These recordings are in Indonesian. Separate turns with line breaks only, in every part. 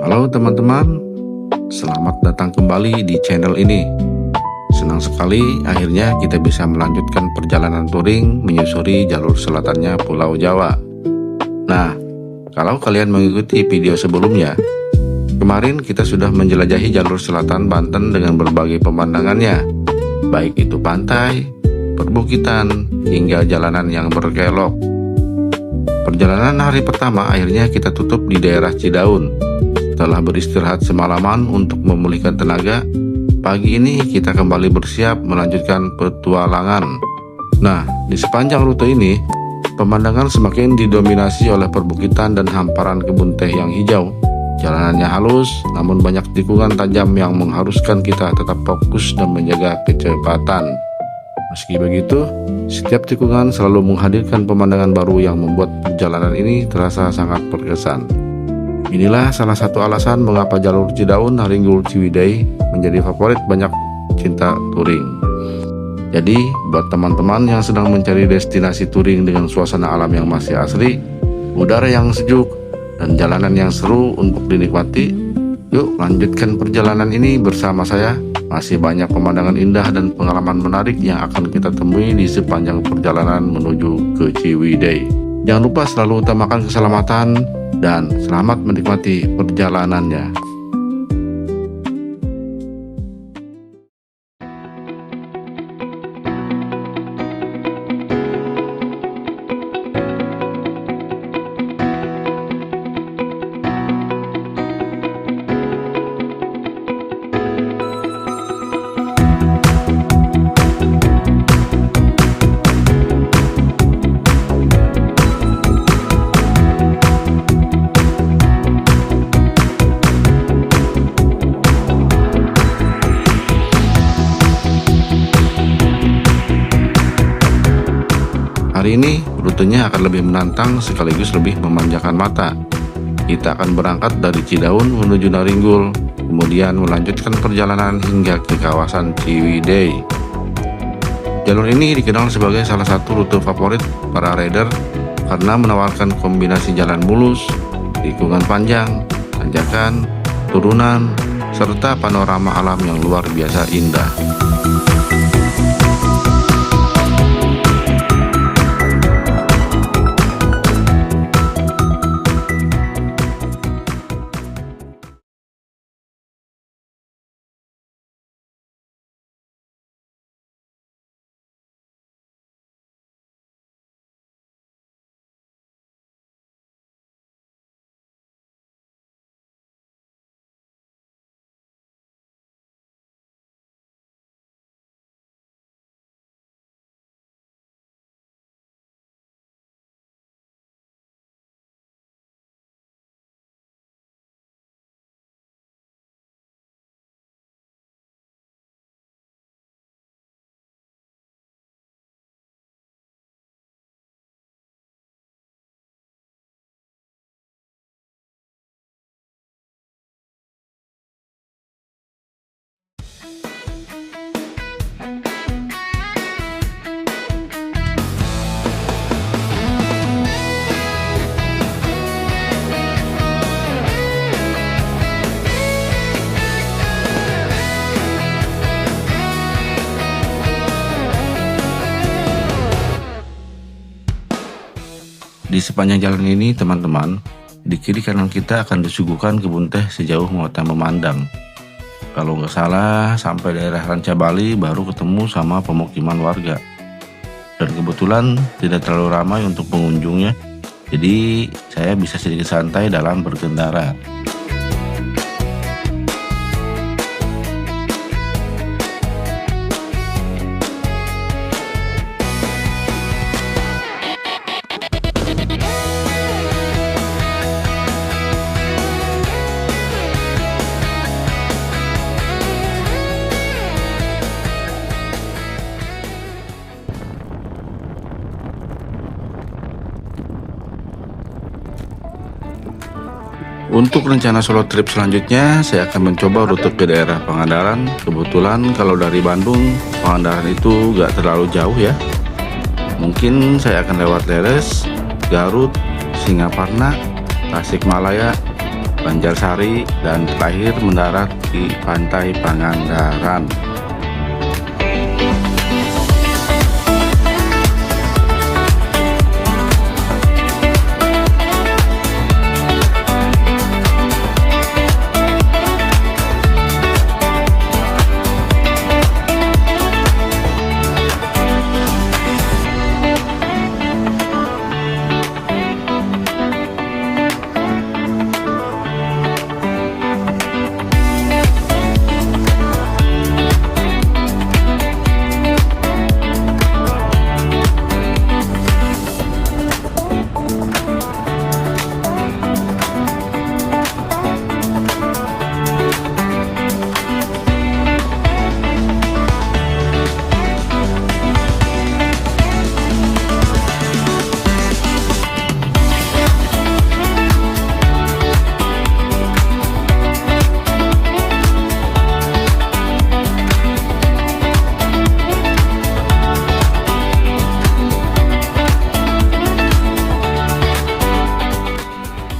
Halo teman-teman, selamat datang kembali di channel ini. Senang sekali akhirnya kita bisa melanjutkan perjalanan touring menyusuri jalur selatannya Pulau Jawa. Nah, kalau kalian mengikuti video sebelumnya, kemarin kita sudah menjelajahi jalur selatan Banten dengan berbagai pemandangannya, baik itu pantai, perbukitan, hingga jalanan yang berkelok. Perjalanan hari pertama akhirnya kita tutup di daerah Cidaun. Setelah beristirahat semalaman untuk memulihkan tenaga, pagi ini kita kembali bersiap melanjutkan petualangan. Nah, di sepanjang rute ini, pemandangan semakin didominasi oleh perbukitan dan hamparan kebun teh yang hijau. Jalanannya halus, namun banyak tikungan tajam yang mengharuskan kita tetap fokus dan menjaga kecepatan. Meski begitu, setiap tikungan selalu menghadirkan pemandangan baru yang membuat perjalanan ini terasa sangat berkesan. Inilah salah satu alasan mengapa jalur Cidaun Haringgul Ciwidey menjadi favorit banyak cinta touring. Jadi, buat teman-teman yang sedang mencari destinasi touring dengan suasana alam yang masih asri, udara yang sejuk, dan jalanan yang seru untuk dinikmati, yuk lanjutkan perjalanan ini bersama saya. Masih banyak pemandangan indah dan pengalaman menarik yang akan kita temui di sepanjang perjalanan menuju ke Ciwidey. Jangan lupa selalu utamakan keselamatan dan selamat menikmati perjalanannya. Hari ini rutenya akan lebih menantang sekaligus lebih memanjakan mata. Kita akan berangkat dari Cidaun menuju Naringgul, kemudian melanjutkan perjalanan hingga ke kawasan Ciwidey. Jalur ini dikenal sebagai salah satu rute favorit para rider karena menawarkan kombinasi jalan mulus, tikungan panjang, tanjakan, turunan, serta panorama alam yang luar biasa indah. Di sepanjang jalan ini teman-teman, Di kiri kanan kita akan disuguhkan kebun teh sejauh mata memandang. Kalau nggak salah, sampai daerah Ranca Bali baru ketemu sama pemukiman warga. Dan kebetulan tidak terlalu ramai untuk pengunjungnya, jadi saya bisa sedikit santai dalam berkendara. Untuk rencana solo trip selanjutnya, saya akan mencoba rute ke daerah Pangandaran. Kebetulan kalau dari Bandung, Pangandaran itu gak terlalu jauh ya. Mungkin saya akan lewat Leres, Garut, Singaparna, Tasikmalaya, Banjarsari, dan terakhir mendarat di Pantai Pangandaran.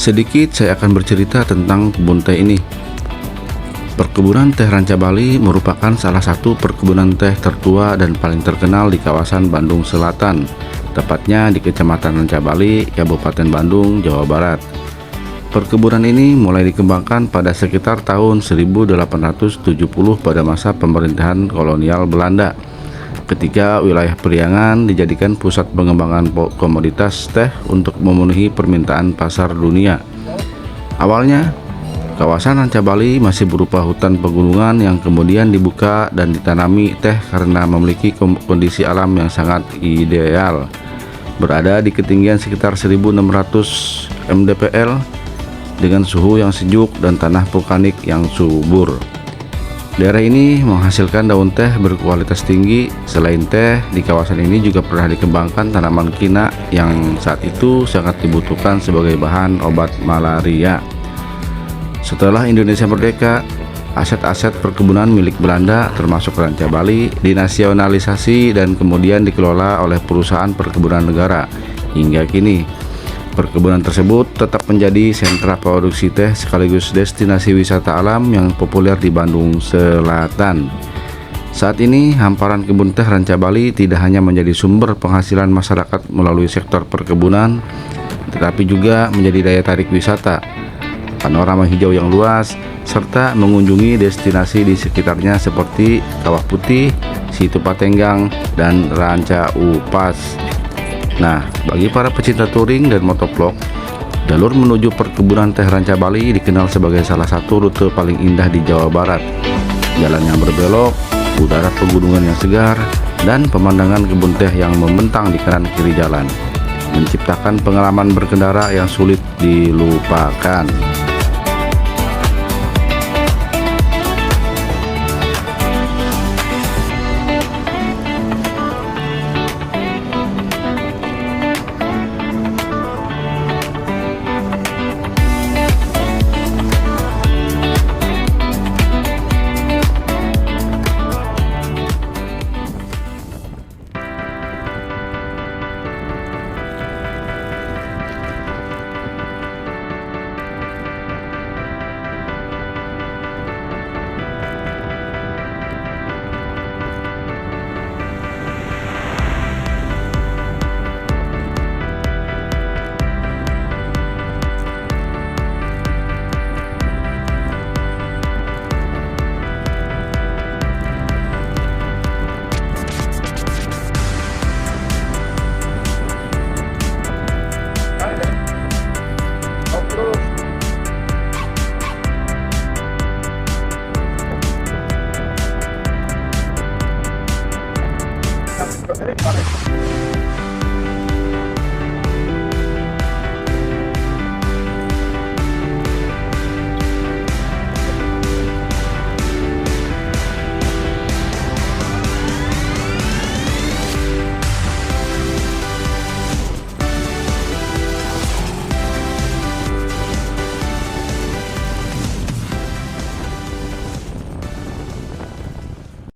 Sedikit saya akan bercerita tentang kebun teh ini. Perkebunan teh Ranca Bali merupakan salah satu perkebunan teh tertua dan paling terkenal di kawasan Bandung Selatan, tepatnya di Kecamatan Ranca Bali, Kabupaten Bandung, Jawa Barat. Perkebunan ini mulai dikembangkan pada sekitar tahun 1870 pada masa pemerintahan kolonial Belanda, ketika wilayah Priangan dijadikan pusat pengembangan komoditas teh untuk memenuhi permintaan pasar dunia. Awalnya, kawasan Ranca Bali masih berupa hutan pegunungan yang kemudian dibuka dan ditanami teh karena memiliki kondisi alam yang sangat ideal. Berada di ketinggian sekitar 1600 mdpl dengan suhu yang sejuk dan tanah vulkanik yang subur. Daerah ini menghasilkan daun teh berkualitas tinggi. Selain teh, di kawasan ini juga pernah dikembangkan tanaman kina yang saat itu sangat dibutuhkan sebagai bahan obat malaria. Setelah Indonesia merdeka, aset-aset perkebunan milik Belanda termasuk Ranca Bali dinasionalisasi dan kemudian dikelola oleh perusahaan perkebunan negara. Hingga kini, perkebunan tersebut tetap menjadi sentra produksi teh sekaligus destinasi wisata alam yang populer di Bandung Selatan. Saat ini, hamparan kebun teh Ranca Bali tidak hanya menjadi sumber penghasilan masyarakat melalui sektor perkebunan, tetapi juga menjadi daya tarik wisata, panorama hijau yang luas, serta mengunjungi destinasi di sekitarnya seperti Kawah Putih, Situ Patenggang, dan Ranca Upas. Nah, bagi para pecinta touring dan motovlog, jalur menuju perkebunan teh Ranca Bali dikenal sebagai salah satu rute paling indah di Jawa Barat. Jalan yang berbelok, udara pegunungan yang segar, dan pemandangan kebun teh yang membentang di kanan kiri jalan menciptakan pengalaman berkendara yang sulit dilupakan.